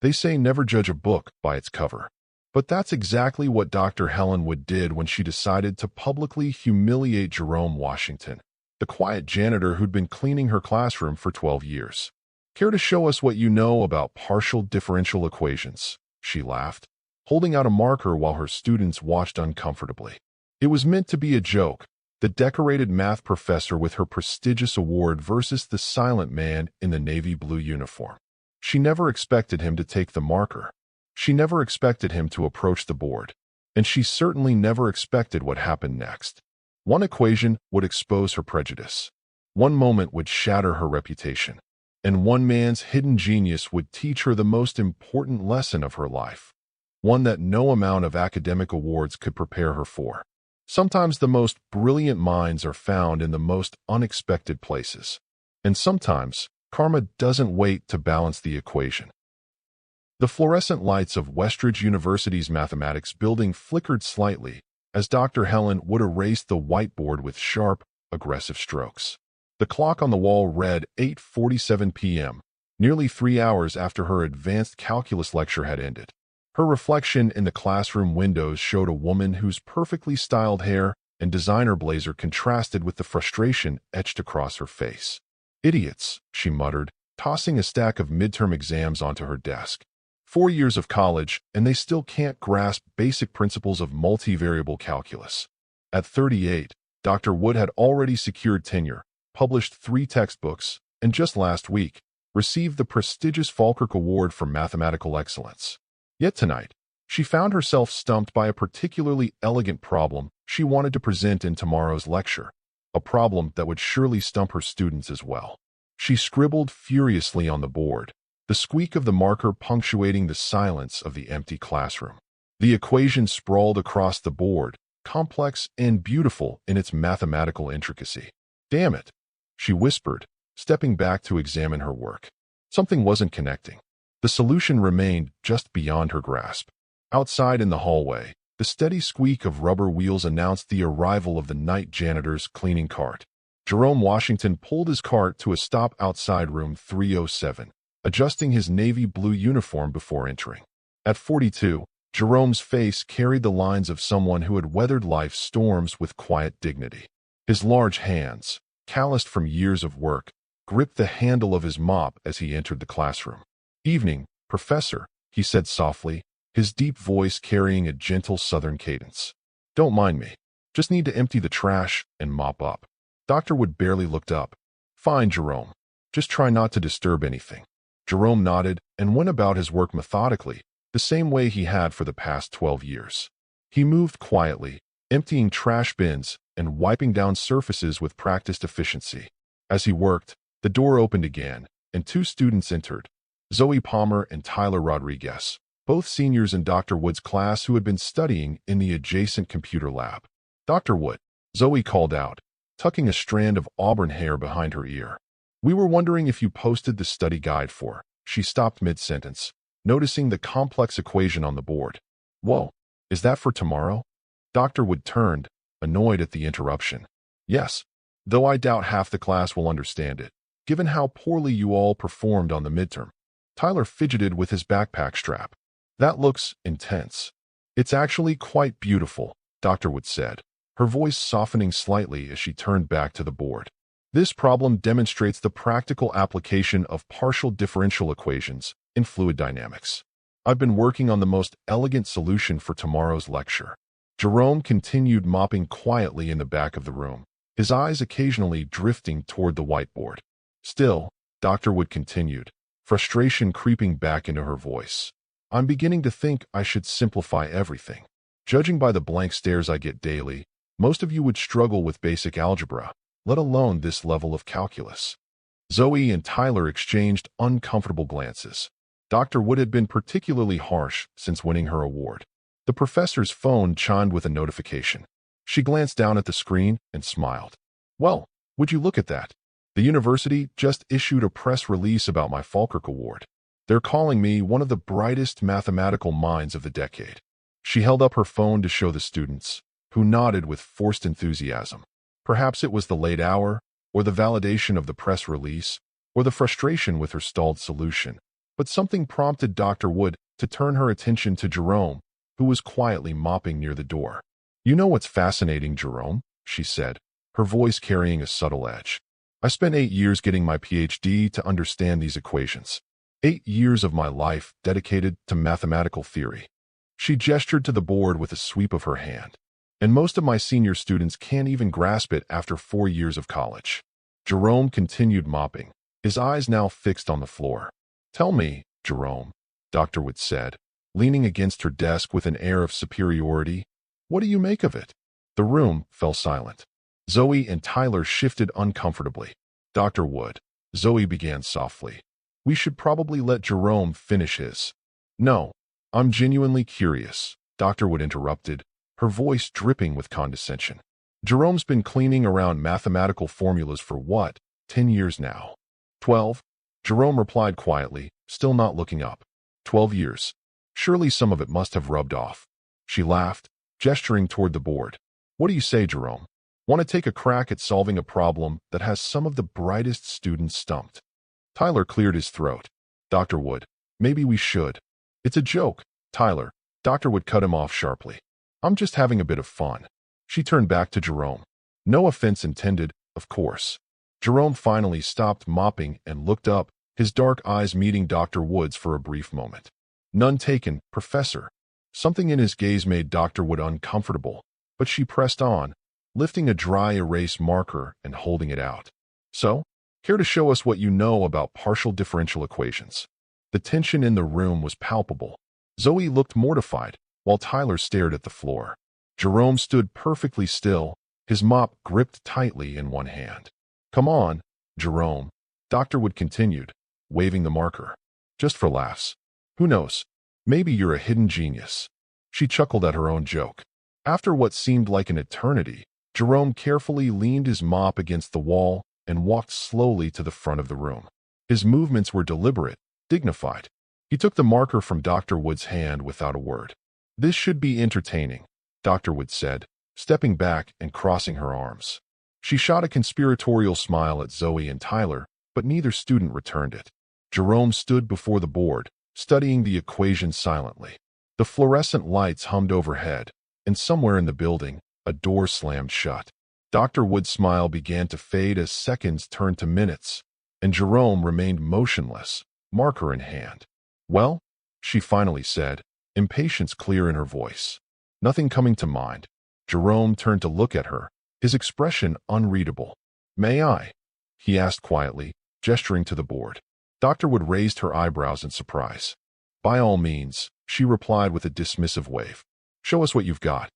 They say never judge a book by its cover. But that's exactly what Dr. Helen Wood did when she decided to publicly humiliate Jerome Washington, the quiet janitor who'd been cleaning her classroom for 12 years. Care to show us what you know about partial differential equations? She laughed, holding out a marker while her students watched uncomfortably. It was meant to be a joke, the decorated math professor with her prestigious award versus the silent man in the navy blue uniform. She never expected him to take the marker. She never expected him to approach the board. And she certainly never expected what happened next. One equation would expose her prejudice. One moment would shatter her reputation. And one man's hidden genius would teach her the most important lesson of her life. One that no amount of academic awards could prepare her for. Sometimes the most brilliant minds are found in the most unexpected places. And sometimes, karma doesn't wait to balance the equation. The fluorescent lights of Westridge University's mathematics building flickered slightly as Dr. Helen Wood erased the whiteboard with sharp, aggressive strokes. The clock on the wall read 8:47 p.m., nearly 3 hours after her advanced calculus lecture had ended. Her reflection in the classroom windows showed a woman whose perfectly styled hair and designer blazer contrasted with the frustration etched across her face. "Idiots," she muttered, tossing a stack of midterm exams onto her desk. 4 years of college, and they still can't grasp basic principles of multivariable calculus. At 38, Dr. Wood had already secured tenure, published 3 textbooks, and just last week, received the prestigious Falkirk Award for Mathematical Excellence. Yet tonight, she found herself stumped by a particularly elegant problem she wanted to present in tomorrow's lecture, a problem that would surely stump her students as well. She scribbled furiously on the board, the squeak of the marker punctuating the silence of the empty classroom. The equation sprawled across the board, complex and beautiful in its mathematical intricacy. "Damn it," she whispered, stepping back to examine her work. Something wasn't connecting. The solution remained just beyond her grasp. Outside in the hallway, the steady squeak of rubber wheels announced the arrival of the night janitor's cleaning cart. Jerome Washington pulled his cart to a stop outside room 307, adjusting his navy blue uniform before entering. At 42, Jerome's face carried the lines of someone who had weathered life's storms with quiet dignity. His large hands, calloused from years of work, gripped the handle of his mop as he entered the classroom. "Evening, Professor," he said softly, his deep voice carrying a gentle southern cadence. "Don't mind me. Just need to empty the trash and mop up." Dr. Wood barely looked up. "Fine, Jerome. Just try not to disturb anything." Jerome nodded and went about his work methodically, the same way he had for the past 12 years. He moved quietly, emptying trash bins and wiping down surfaces with practiced efficiency. As he worked, the door opened again, and 2 students entered. Zoe Palmer and Tyler Rodriguez, both seniors in Dr. Wood's class who had been studying in the adjacent computer lab. "Dr. Wood," Zoe called out, tucking a strand of auburn hair behind her ear. "We were wondering if you posted the study guide for." She stopped mid-sentence, noticing the complex equation on the board. "Whoa, is that for tomorrow?" Dr. Wood turned, annoyed at the interruption. "Yes, though I doubt half the class will understand it, given how poorly you all performed on the midterm." Tyler fidgeted with his backpack strap. "That looks intense." "It's actually quite beautiful," Dr. Wood said, her voice softening slightly as she turned back to the board. "This problem demonstrates the practical application of partial differential equations in fluid dynamics. I've been working on the most elegant solution for tomorrow's lecture." Jerome continued mopping quietly in the back of the room, his eyes occasionally drifting toward the whiteboard. "Still," Dr. Wood continued, frustration creeping back into her voice, "I'm beginning to think I should simplify everything. Judging by the blank stares I get daily, most of you would struggle with basic algebra, let alone this level of calculus." Zoe and Tyler exchanged uncomfortable glances. Dr. Wood had been particularly harsh since winning her award. The professor's phone chimed with a notification. She glanced down at the screen and smiled. "Well, would you look at that? The university just issued a press release about my Falkirk Award. They're calling me one of the brightest mathematical minds of the decade." She held up her phone to show the students, who nodded with forced enthusiasm. Perhaps it was the late hour, or the validation of the press release, or the frustration with her stalled solution. But something prompted Dr. Wood to turn her attention to Jerome, who was quietly mopping near the door. "You know what's fascinating, Jerome?" she said, her voice carrying a subtle edge. "I spent 8 years getting my PhD to understand these equations. 8 years of my life dedicated to mathematical theory." She gestured to the board with a sweep of her hand. "And most of my senior students can't even grasp it after 4 years of college." Jerome continued mopping, his eyes now fixed on the floor. "Tell me, Jerome," Dr. Wood said, leaning against her desk with an air of superiority, "what do you make of it?" The room fell silent. Zoe and Tyler shifted uncomfortably. "Dr. Wood," Zoe began softly, "we should probably let Jerome finish his." "No, I'm genuinely curious," Dr. Wood interrupted, her voice dripping with condescension. "Jerome's been cleaning around mathematical formulas for what, 10 years now?" 12, Jerome replied quietly, still not looking up. 12 years. Surely some of it must have rubbed off. She laughed, gesturing toward the board. "What do you say, Jerome? Want to take a crack at solving a problem that has some of the brightest students stumped?" Tyler cleared his throat. "Dr. Wood, maybe we should." "It's a joke, Tyler." Dr. Wood cut him off sharply. "I'm just having a bit of fun." She turned back to Jerome. "No offense intended, of course." Jerome finally stopped mopping and looked up, his dark eyes meeting Dr. Wood's for a brief moment. "None taken, Professor." Something in his gaze made Dr. Wood uncomfortable, but she pressed on, lifting a dry erase marker and holding it out. "So, care to show us what you know about partial differential equations?" The tension in the room was palpable. Zoe looked mortified, while Tyler stared at the floor. Jerome stood perfectly still, his mop gripped tightly in one hand. "Come on, Jerome," Dr. Wood continued, waving the marker. "Just for laughs. Who knows? Maybe you're a hidden genius." She chuckled at her own joke. After what seemed like an eternity, Jerome carefully leaned his mop against the wall and walked slowly to the front of the room. His movements were deliberate, dignified. He took the marker from Dr. Wood's hand without a word. "This should be entertaining," Dr. Wood said, stepping back and crossing her arms. She shot a conspiratorial smile at Zoe and Tyler, but neither student returned it. Jerome stood before the board, studying the equation silently. The fluorescent lights hummed overhead, and somewhere in the building, a door slammed shut. Dr. Wood's smile began to fade as seconds turned to minutes, and Jerome remained motionless, marker in hand. "Well?" she finally said, impatience clear in her voice. "Nothing coming to mind." Jerome turned to look at her, his expression unreadable. "May I?" he asked quietly, gesturing to the board. Dr. Wood raised her eyebrows in surprise. "By all means," she replied with a dismissive wave. "Show us what you've got."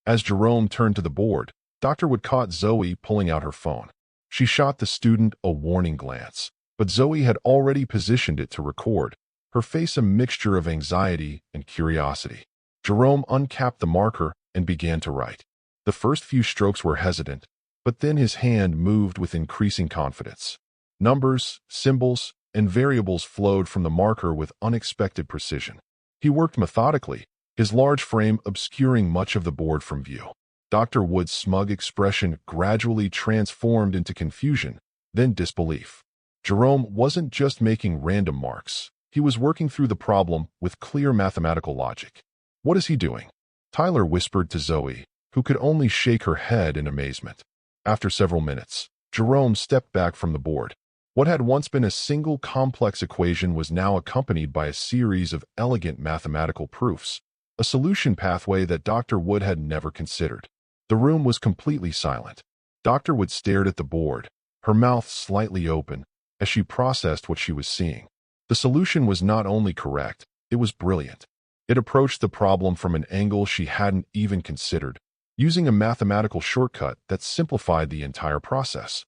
As Jerome turned to the board, Dr. Wood caught Zoe pulling out her phone. She shot the student a warning glance, but Zoe had already positioned it to record, her face a mixture of anxiety and curiosity. Jerome uncapped the marker and began to write. The first few strokes were hesitant, but then his hand moved with increasing confidence. Numbers, symbols, and variables flowed from the marker with unexpected precision. He worked methodically, his large frame obscuring much of the board from view. Dr. Wood's smug expression gradually transformed into confusion, then disbelief. Jerome wasn't just making random marks. He was working through the problem with clear mathematical logic. "What is he doing?" Tyler whispered to Zoe, who could only shake her head in amazement. After several minutes, Jerome stepped back from the board. What had once been a single complex equation was now accompanied by a series of elegant mathematical proofs, a solution pathway that Dr. Wood had never considered. The room was completely silent. Dr. Wood stared at the board, her mouth slightly open, as she processed what she was seeing. The solution was not only correct, it was brilliant. It approached the problem from an angle she hadn't even considered, using a mathematical shortcut that simplified the entire process.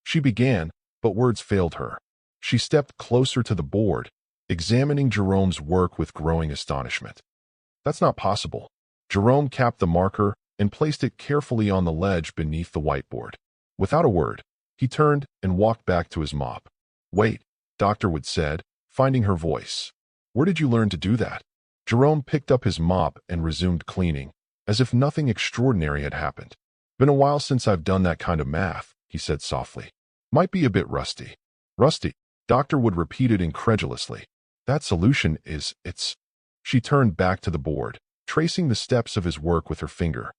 She began, but words failed her. She stepped closer to the board, examining Jerome's work with growing astonishment. "That's not possible." Jerome capped the marker and placed it carefully on the ledge beneath the whiteboard. Without a word, he turned and walked back to his mop. "Wait," Dr. Wood said, finding her voice. "Where did you learn to do that?" Jerome picked up his mop and resumed cleaning, as if nothing extraordinary had happened. "Been a while since I've done that kind of math," he said softly. "Might be a bit rusty." "Rusty?" Dr. Wood repeated incredulously. That solution it's... She turned back to the board, tracing the steps of his work with her finger.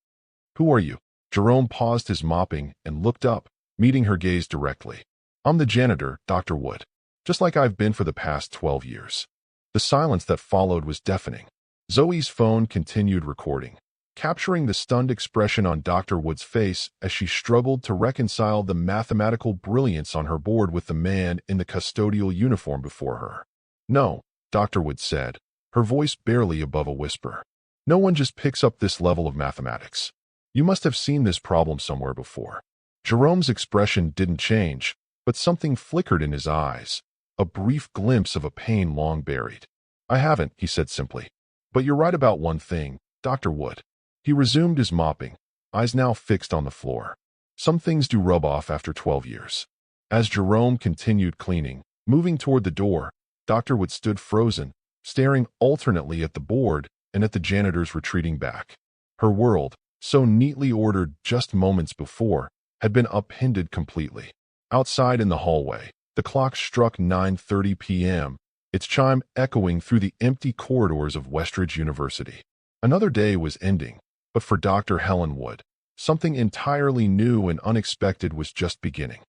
Who are you? Jerome paused his mopping and looked up, meeting her gaze directly. I'm the janitor, Dr. Wood. Just like I've been for the past 12 years. The silence that followed was deafening. Zoe's phone continued recording, capturing the stunned expression on Dr. Wood's face as she struggled to reconcile the mathematical brilliance on her board with the man in the custodial uniform before her. No, Dr. Wood said, her voice barely above a whisper. No one just picks up this level of mathematics. You must have seen this problem somewhere before. Jerome's expression didn't change, but something flickered in his eyes, a brief glimpse of a pain long buried. I haven't, he said simply. But you're right about one thing, Dr. Wood. He resumed his mopping, eyes now fixed on the floor. Some things do rub off after 12 years. As Jerome continued cleaning, moving toward the door, Dr. Wood stood frozen, staring alternately at the board and at the janitor's retreating back. Her world, so neatly ordered just moments before, had been upended completely. Outside in the hallway, the clock struck 9:30 p.m., its chime echoing through the empty corridors of Westridge University. Another day was ending, but for Dr. Helen Wood, something entirely new and unexpected was just beginning.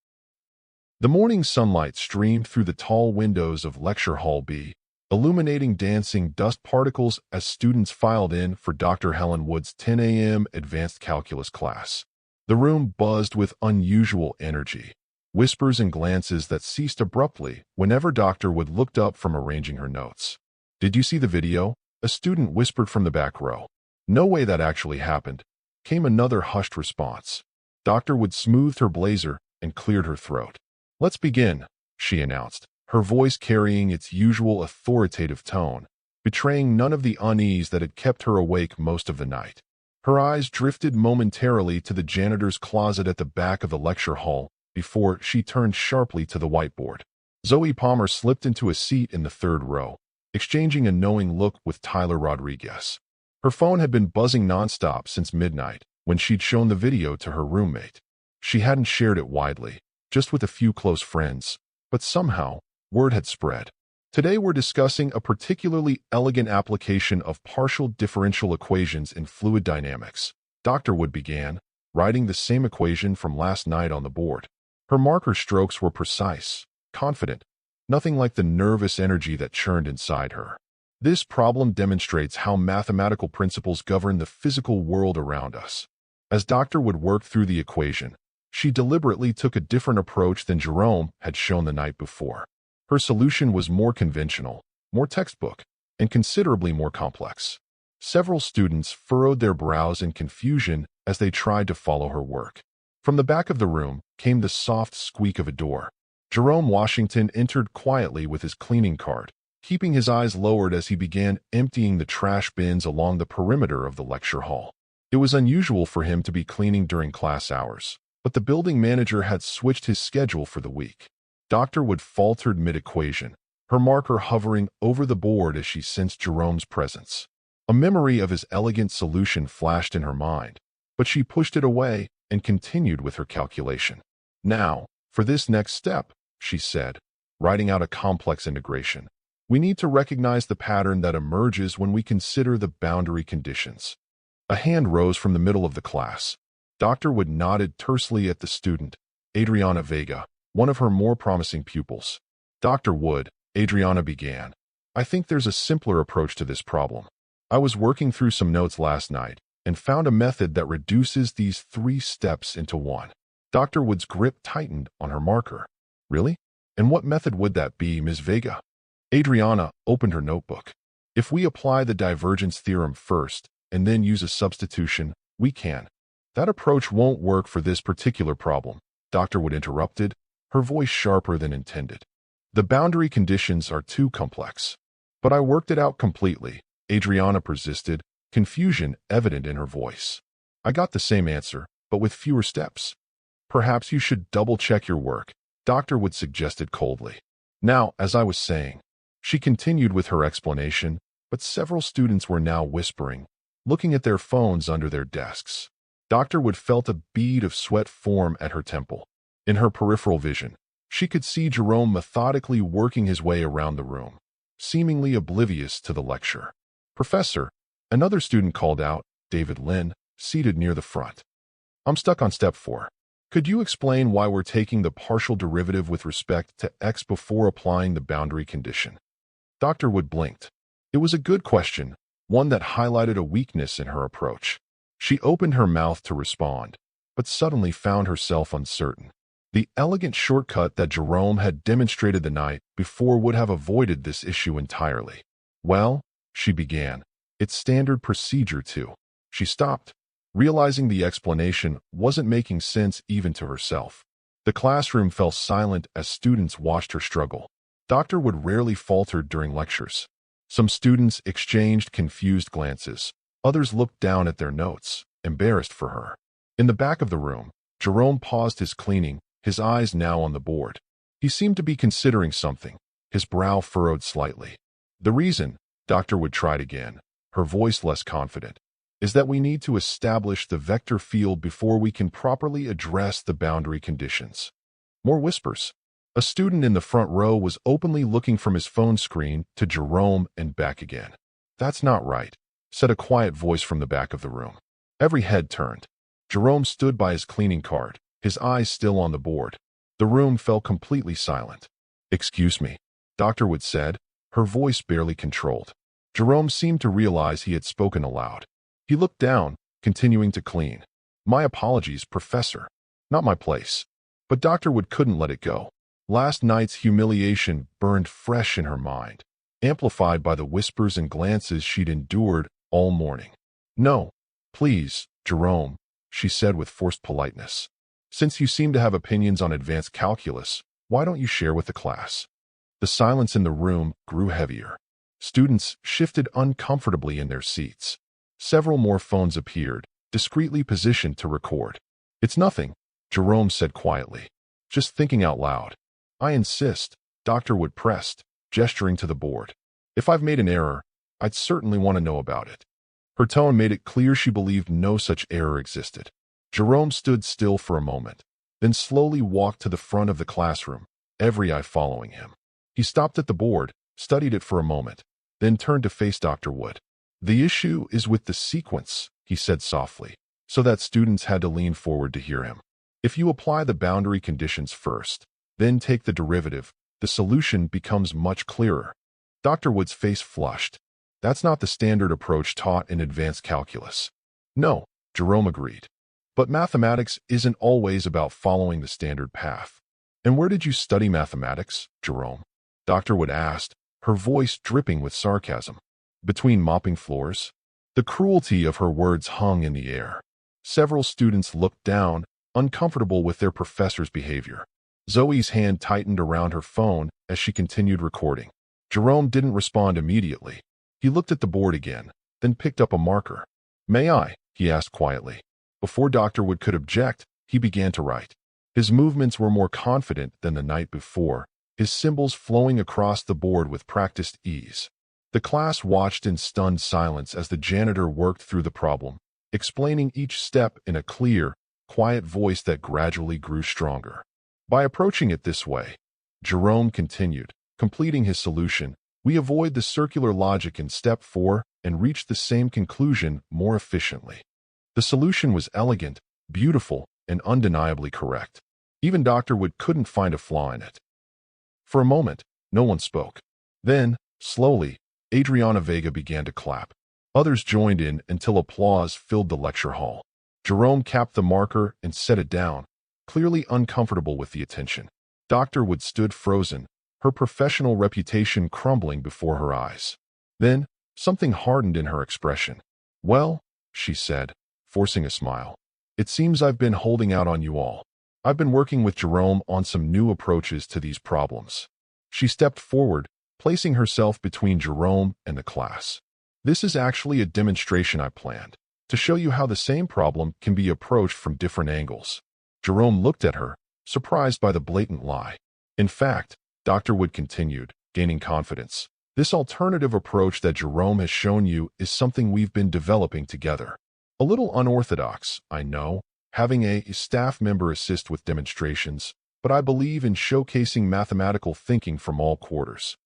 The morning sunlight streamed through the tall windows of Lecture Hall B, illuminating dancing dust particles as students filed in for Dr. Helen Wood's 10 a.m. advanced calculus class. The room buzzed with unusual energy, whispers and glances that ceased abruptly whenever Dr. Wood looked up from arranging her notes. Did you see the video? A student whispered from the back row. No way that actually happened, came another hushed response. Dr. Wood smoothed her blazer and cleared her throat. Let's begin, she announced, her voice carrying its usual authoritative tone, betraying none of the unease that had kept her awake most of the night. Her eyes drifted momentarily to the janitor's closet at the back of the lecture hall before she turned sharply to the whiteboard. Zoe Palmer slipped into a seat in the third row, exchanging a knowing look with Tyler Rodriguez. Her phone had been buzzing nonstop since midnight when she'd shown the video to her roommate. She hadn't shared it widely, just with a few close friends, but somehow, word had spread. Today we're discussing a particularly elegant application of partial differential equations in fluid dynamics. Dr. Wood began, writing the same equation from last night on the board. Her marker strokes were precise, confident, nothing like the nervous energy that churned inside her. This problem demonstrates how mathematical principles govern the physical world around us. As Dr. Wood worked through the equation, she deliberately took a different approach than Jerome had shown the night before. Her solution was more conventional, more textbook, and considerably more complex. Several students furrowed their brows in confusion as they tried to follow her work. From the back of the room came the soft squeak of a door. Jerome Washington entered quietly with his cleaning cart, keeping his eyes lowered as he began emptying the trash bins along the perimeter of the lecture hall. It was unusual for him to be cleaning during class hours, but the building manager had switched his schedule for the week. Dr. Wood faltered mid-equation, her marker hovering over the board as she sensed Jerome's presence. A memory of his elegant solution flashed in her mind, but she pushed it away and continued with her calculation. Now, for this next step, she said, writing out a complex integration. We need to recognize the pattern that emerges when we consider the boundary conditions. A hand rose from the middle of the class. Dr. Wood nodded tersely at the student, Adriana Vega, one of her more promising pupils. Dr. Wood, Adriana began. I think there's a simpler approach to this problem. I was working through some notes last night and found a method that reduces these 3 steps into one. Dr. Wood's grip tightened on her marker. Really? And what method would that be, Ms. Vega? Adriana opened her notebook. If we apply the divergence theorem first and then use a substitution, we can. That approach won't work for this particular problem, Dr. Wood interrupted, her voice sharper than intended. The boundary conditions are too complex. But I worked it out completely, Adriana persisted, confusion evident in her voice. I got the same answer, but with fewer steps. Perhaps you should double-check your work, Dr. Wood suggested coldly. Now, as I was saying, she continued with her explanation, but several students were now whispering, looking at their phones under their desks. Dr. Wood felt a bead of sweat form at her temple. In her peripheral vision, She could see Jerome methodically working his way around the room, seemingly oblivious to the lecture. "Professor," another student called out, David Lynn, seated near the front. "I'm stuck on step 4. Could you explain why we're taking the partial derivative with respect to x before applying the boundary condition?" Dr. Wood blinked. It was a good question, one that highlighted a weakness in her approach. She opened her mouth to respond, but suddenly found herself uncertain. The elegant shortcut that Jerome had demonstrated the night before would have avoided this issue entirely. "Well," she began, "it's standard procedure too." She stopped, realizing the explanation wasn't making sense even to herself. The classroom fell silent as students watched her struggle. Dr. Wood rarely faltered during lectures. Some students exchanged confused glances. Others looked down at their notes, embarrassed for her. In the back of the room, Jerome paused his cleaning, his eyes now on the board. He seemed to be considering something, his brow furrowed slightly. "The reason," Dr. Wood tried again, her voice less confident, "is that we need to establish the vector field before we can properly address the boundary conditions." More whispers. A student in the front row was openly looking from his phone screen to Jerome and back again. "That's not right," said a quiet voice from the back of the room. Every head turned. Jerome stood by his cleaning cart, his eyes still on the board. The room fell completely silent. "Excuse me," Dr. Wood said, her voice barely controlled. Jerome seemed to realize he had spoken aloud. He looked down, continuing to clean. "My apologies, Professor. Not my place." But Dr. Wood couldn't let it go. Last night's humiliation burned fresh in her mind, amplified by the whispers and glances she'd endured all morning. "No, please, Jerome," she said with forced politeness. "Since you seem to have opinions on advanced calculus, why don't you share with the class?" The silence in the room grew heavier. Students shifted uncomfortably in their seats. Several more phones appeared, discreetly positioned to record. "It's nothing," Jerome said quietly. "Just thinking out loud." "I insist," Dr. Wood pressed, gesturing to the board. "If I've made an error, I'd certainly want to know about it." Her tone made it clear she believed no such error existed. Jerome stood still for a moment, then slowly walked to the front of the classroom, every eye following him. He stopped at the board, studied it for a moment, then turned to face Dr. Wood. "The issue is with the sequence," he said softly, so that students had to lean forward to hear him. "If you apply the boundary conditions first, then take the derivative, the solution becomes much clearer." Dr. Wood's face flushed. "That's not the standard approach taught in advanced calculus." "No," Jerome agreed. "But mathematics isn't always about following the standard path." "And where did you study mathematics, Jerome?" Dr. Wood asked, her voice dripping with sarcasm. "Between mopping floors?" The cruelty of her words hung in the air. Several students looked down, uncomfortable with their professor's behavior. Zoe's hand tightened around her phone as she continued recording. Jerome didn't respond immediately. He looked at the board again, then picked up a marker. "May I?" he asked quietly. Before Dr. Wood could object, he began to write. His movements were more confident than the night before, his symbols flowing across the board with practiced ease. The class watched in stunned silence as the janitor worked through the problem, explaining each step in a clear, quiet voice that gradually grew stronger. "By approaching it this way," Jerome continued, completing his solution, "we avoid the circular logic in step 4 and reach the same conclusion more efficiently." The solution was elegant, beautiful, and undeniably correct. Even Dr. Wood couldn't find a flaw in it. For a moment, no one spoke. Then, slowly, Adriana Vega began to clap. Others joined in until applause filled the lecture hall. Jerome capped the marker and set it down, clearly uncomfortable with the attention. Dr. Wood stood frozen, her professional reputation crumbling before her eyes. Then, something hardened in her expression. "Well," she said, forcing a smile, "it seems I've been holding out on you all. I've been working with Jerome on some new approaches to these problems." She stepped forward, placing herself between Jerome and the class. "This is actually a demonstration I planned, to show you how the same problem can be approached from different angles." Jerome looked at her, surprised by the blatant lie. "In fact," Dr. Wood continued, gaining confidence, "this alternative approach that Jerome has shown you is something we've been developing together. A little unorthodox, I know, having a staff member assist with demonstrations, but I believe in showcasing mathematical thinking from all quarters."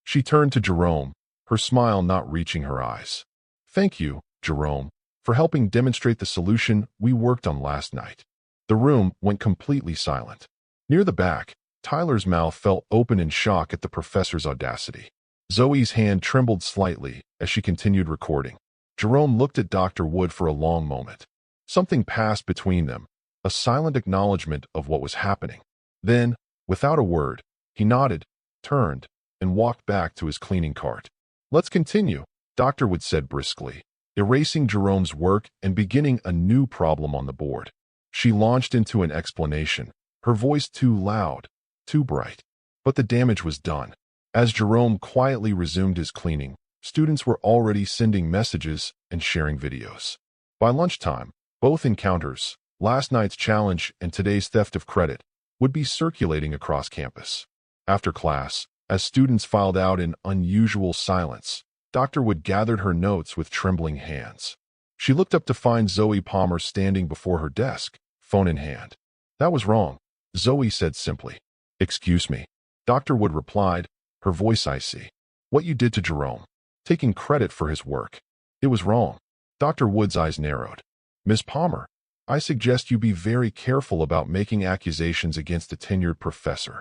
She turned to Jerome, her smile not reaching her eyes. "Thank you, Jerome, for helping demonstrate the solution we worked on last night." The room went completely silent. Near the back, Tyler's mouth fell open in shock at the professor's audacity. Zoe's hand trembled slightly as she continued recording. Jerome looked at Dr. Wood for a long moment. Something passed between them, a silent acknowledgement of what was happening. Then, without a word, he nodded, turned, and walked back to his cleaning cart. "Let's continue," Dr. Wood said briskly, erasing Jerome's work and beginning a new problem on the board. She launched into an explanation, her voice too loud, too bright. But the damage was done. As Jerome quietly resumed his cleaning, students were already sending messages and sharing videos. By lunchtime, both encounters, last night's challenge and today's theft of credit, would be circulating across campus. After class, as students filed out in unusual silence, Dr. Wood gathered her notes with trembling hands. She looked up to find Zoe Palmer standing before her desk, phone in hand. "That was wrong," Zoe said simply. "Excuse me," Dr. Wood replied, her voice icy. "What you did to Jerome, taking credit for his work, it was wrong." Dr. Wood's eyes narrowed. "Ms. Palmer, I suggest you be very careful about making accusations against a tenured professor."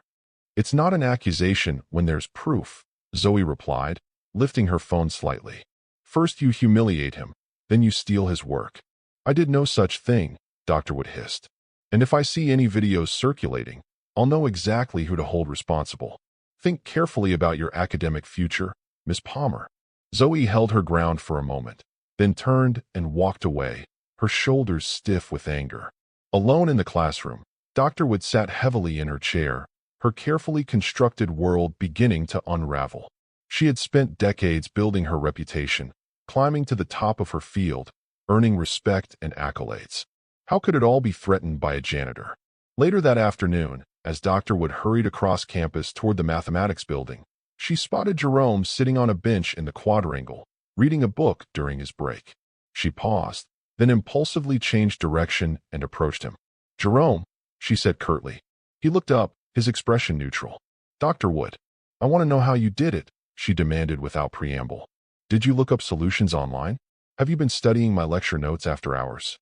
"It's not an accusation when there's proof," Zoe replied, lifting her phone slightly. "First you humiliate him, then you steal his work." "I did no such thing," Dr. Wood hissed. "And if I see any videos circulating, I'll know exactly who to hold responsible. Think carefully about your academic future, Ms. Palmer." Zoe held her ground for a moment, then turned and walked away, her shoulders stiff with anger. Alone in the classroom, Dr. Wood sat heavily in her chair, her carefully constructed world beginning to unravel. She had spent decades building her reputation, climbing to the top of her field, earning respect and accolades. How could it all be threatened by a janitor? Later that afternoon, as Dr. Wood hurried across campus toward the mathematics building, she spotted Jerome sitting on a bench in the quadrangle, reading a book during his break. She paused, then impulsively changed direction and approached him. "Jerome," she said curtly. He looked up, his expression neutral. "Dr. Wood, I want to know how you did it," she demanded without preamble. "Did you look up solutions online? Have you been studying my lecture notes after hours?"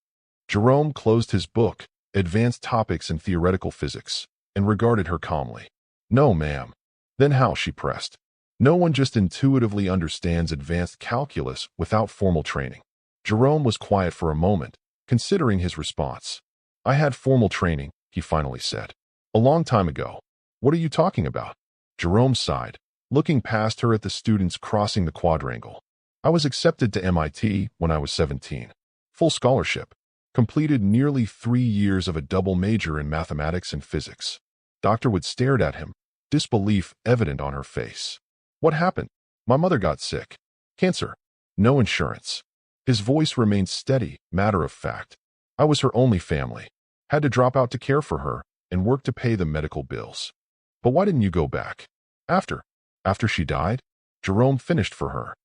Jerome closed his book, Advanced Topics in Theoretical Physics, and regarded her calmly. "No, ma'am." "Then how?" she pressed. "No one just intuitively understands advanced calculus without formal training." Jerome was quiet for a moment, considering his response. "I had formal training," he finally said. "A long time ago." "What are you talking about?" Jerome sighed, looking past her at the students crossing the quadrangle. "I was accepted to MIT when I was 17. Full scholarship. Completed nearly 3 years of a double major in mathematics and physics." Dr. Wood stared at him, disbelief evident on her face. "What happened?" "My mother got sick. Cancer. No insurance." His voice remained steady, matter of fact. "I was her only family. Had to drop out to care for her and work to pay the medical bills." "But why didn't you go back?" After she died?" Jerome finished for her.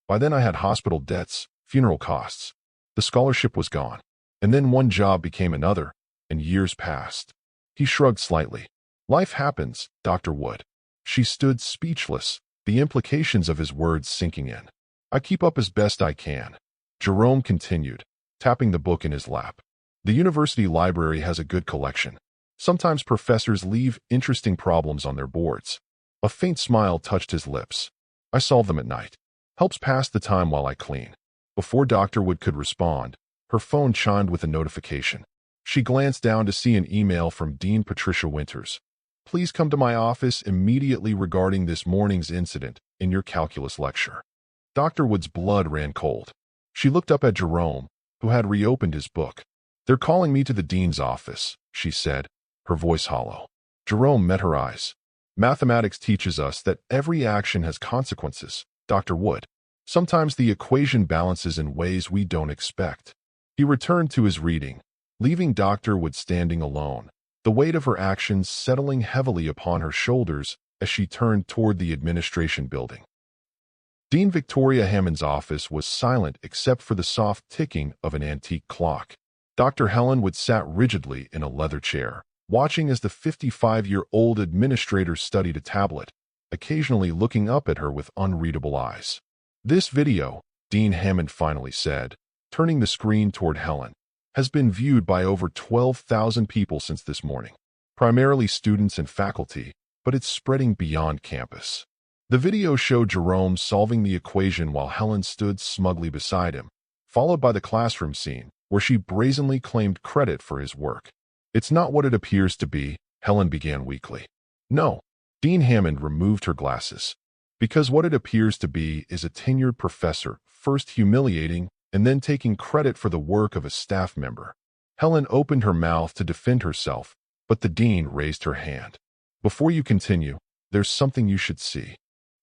"By then I had hospital debts, funeral costs. The scholarship was gone. And then one job became another, and years passed." He shrugged slightly. "Life happens, Dr. Wood." She stood speechless, the implications of his words sinking in. "I keep up as best I can," Jerome continued, tapping the book in his lap. "The university library has a good collection. Sometimes professors leave interesting problems on their boards." A faint smile touched his lips. "I solve them at night. Helps pass the time while I clean." Before Dr. Wood could respond, her phone chimed with a notification. She glanced down to see an email from Dean Patricia Winters. "Please come to my office immediately regarding this morning's incident in your calculus lecture." Dr. Wood's blood ran cold. She looked up at Jerome, who had reopened his book. "They're calling me to the dean's office," she said, her voice hollow. Jerome met her eyes. "Mathematics teaches us that every action has consequences, Dr. Wood. Sometimes the equation balances in ways we don't expect." He returned to his reading, leaving Dr. Wood standing alone, the weight of her actions settling heavily upon her shoulders as she turned toward the administration building. Dean Victoria Hammond's office was silent except for the soft ticking of an antique clock. Dr. Helen Wood sat rigidly in a leather chair, watching as the 55-year-old administrator studied a tablet, occasionally looking up at her with unreadable eyes. "This video," Dean Hammond finally said, turning the screen toward Helen, "has been viewed by over 12,000 people since this morning, primarily students and faculty, but it's spreading beyond campus." The video showed Jerome solving the equation while Helen stood smugly beside him, followed by the classroom scene, where she brazenly claimed credit for his work. "It's not what it appears to be," Helen began weakly. "No." Dean Hammond removed her glasses. "Because what it appears to be is a tenured professor, first humiliating and then taking credit for the work of a staff member." Helen opened her mouth to defend herself, but the dean raised her hand. "Before you continue, there's something you should see."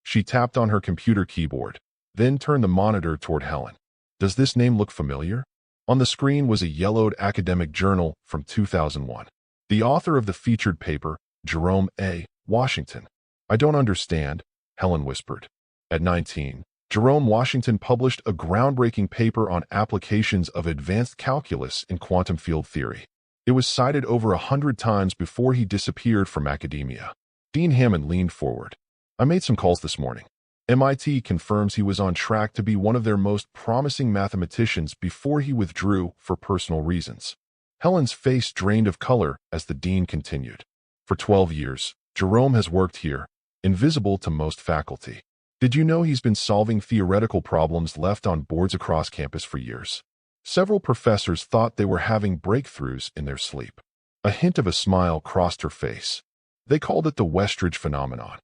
She tapped on her computer keyboard, then turned the monitor toward Helen. "Does this name look familiar?" On the screen was a yellowed academic journal from 2001. The author of the featured paper, Jerome A. Washington. "I don't understand," Helen whispered. At 19, Jerome Washington published a groundbreaking paper on applications of advanced calculus in quantum field theory. It was cited over 100 times before he disappeared from academia. Dean Hammond leaned forward. "I made some calls this morning. MIT confirms he was on track to be one of their most promising mathematicians before he withdrew for personal reasons." Helen's face drained of color as the dean continued. "For 12 years, Jerome has worked here, invisible to most faculty. Did you know he's been solving theoretical problems left on boards across campus for years? Several professors thought they were having breakthroughs in their sleep." A hint of a smile crossed her face. "They called it the Westridge phenomenon."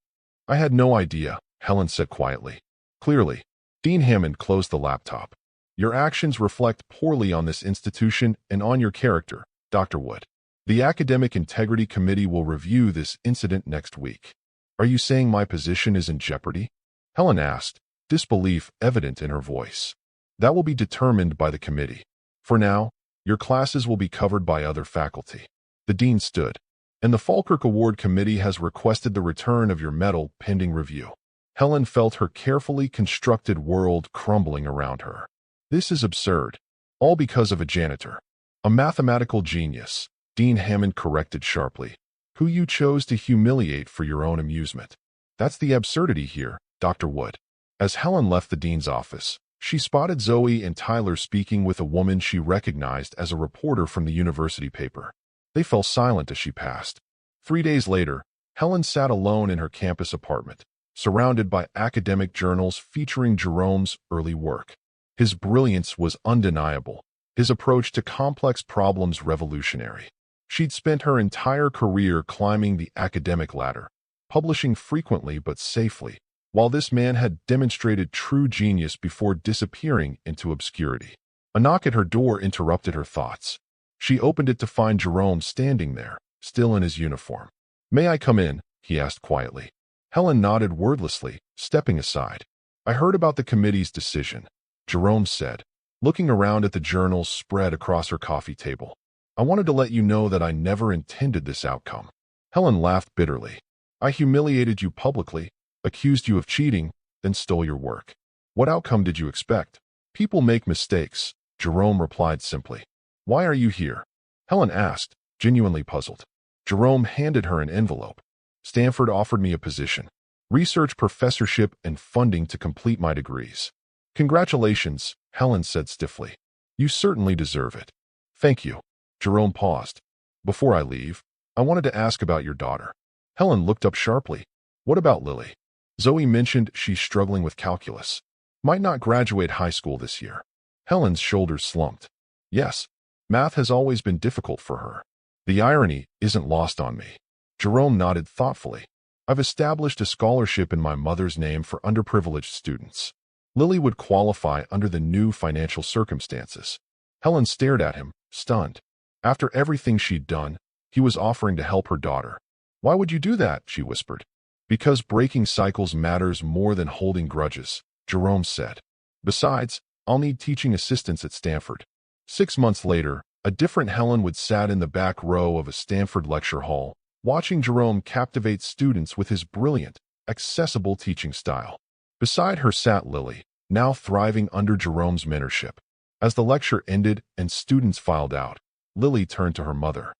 "I had no idea," Helen said quietly. "Clearly." Dean Hammond closed the laptop. "Your actions reflect poorly on this institution and on your character, Dr. Wood. The Academic Integrity Committee will review this incident next week." "Are you saying my position is in jeopardy?" Helen asked, disbelief evident in her voice. "That will be determined by the committee. For now, your classes will be covered by other faculty." The dean stood. "And the Falkirk Award Committee has requested the return of your medal pending review." Helen felt her carefully constructed world crumbling around her. "This is absurd. All because of a janitor. A mathematical genius," Dean Hammond corrected sharply, "who you chose to humiliate for your own amusement. That's the absurdity here, Dr. Wood." As Helen left the dean's office, she spotted Zoe and Tyler speaking with a woman she recognized as a reporter from the university paper. They fell silent as she passed. 3 days later, Helen sat alone in her campus apartment, surrounded by academic journals featuring Jerome's early work. His brilliance was undeniable, his approach to complex problems revolutionary. She'd spent her entire career climbing the academic ladder, publishing frequently but safely, while this man had demonstrated true genius before disappearing into obscurity. A knock at her door interrupted her thoughts. She opened it to find Jerome standing there, still in his uniform. "May I come in?" he asked quietly. Helen nodded wordlessly, stepping aside. "I heard about the committee's decision," Jerome said, looking around at the journals spread across her coffee table. "I wanted to let you know that I never intended this outcome." Helen laughed bitterly. "I humiliated you publicly, accused you of cheating, then stole your work. What outcome did you expect?" "People make mistakes," Jerome replied simply. "Why are you here?" Helen asked, genuinely puzzled. Jerome handed her an envelope. "Stanford offered me a position, research professorship and funding to complete my degrees." "Congratulations," Helen said stiffly. "You certainly deserve it." "Thank you." Jerome paused. "Before I leave, I wanted to ask about your daughter." Helen looked up sharply. "What about Lily?" "Zoe mentioned she's struggling with calculus. Might not graduate high school this year." Helen's shoulders slumped. "Yes, math has always been difficult for her. The irony isn't lost on me." Jerome nodded thoughtfully. "I've established a scholarship in my mother's name for underprivileged students. Lily would qualify under the new financial circumstances." Helen stared at him, stunned. After everything she'd done, he was offering to help her daughter. "Why would you do that?" she whispered. "Because breaking cycles matters more than holding grudges," Jerome said. "Besides, I'll need teaching assistants at Stanford." 6 months later, a different Helen would sat in the back row of a Stanford lecture hall, watching Jerome captivate students with his brilliant, accessible teaching style. Beside her sat Lily, now thriving under Jerome's mentorship. As the lecture ended and students filed out, Lily turned to her mother.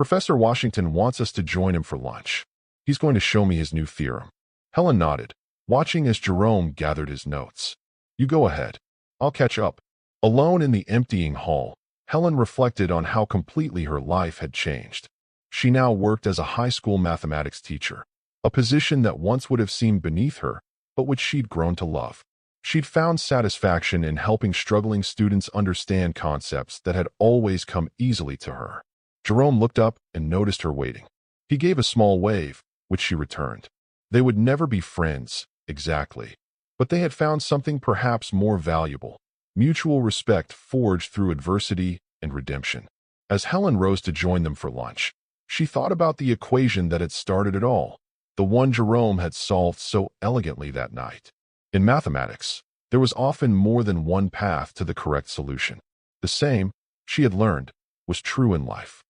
Professor Washington wants us to join him for lunch. He's going to show me his new theorem. Helen nodded, watching as Jerome gathered his notes. You go ahead. I'll catch up. Alone in the emptying hall, Helen reflected on how completely her life had changed. She now worked as a high school mathematics teacher, a position that once would have seemed beneath her, but which she'd grown to love. She'd found satisfaction in helping struggling students understand concepts that had always come easily to her. Jerome looked up and noticed her waiting. He gave a small wave, which she returned. They would never be friends, exactly. But they had found something perhaps more valuable: mutual respect forged through adversity and redemption. As Helen rose to join them for lunch, she thought about the equation that had started it all, the one Jerome had solved so elegantly that night. In mathematics, there was often more than one path to the correct solution. The same, she had learned, was true in life.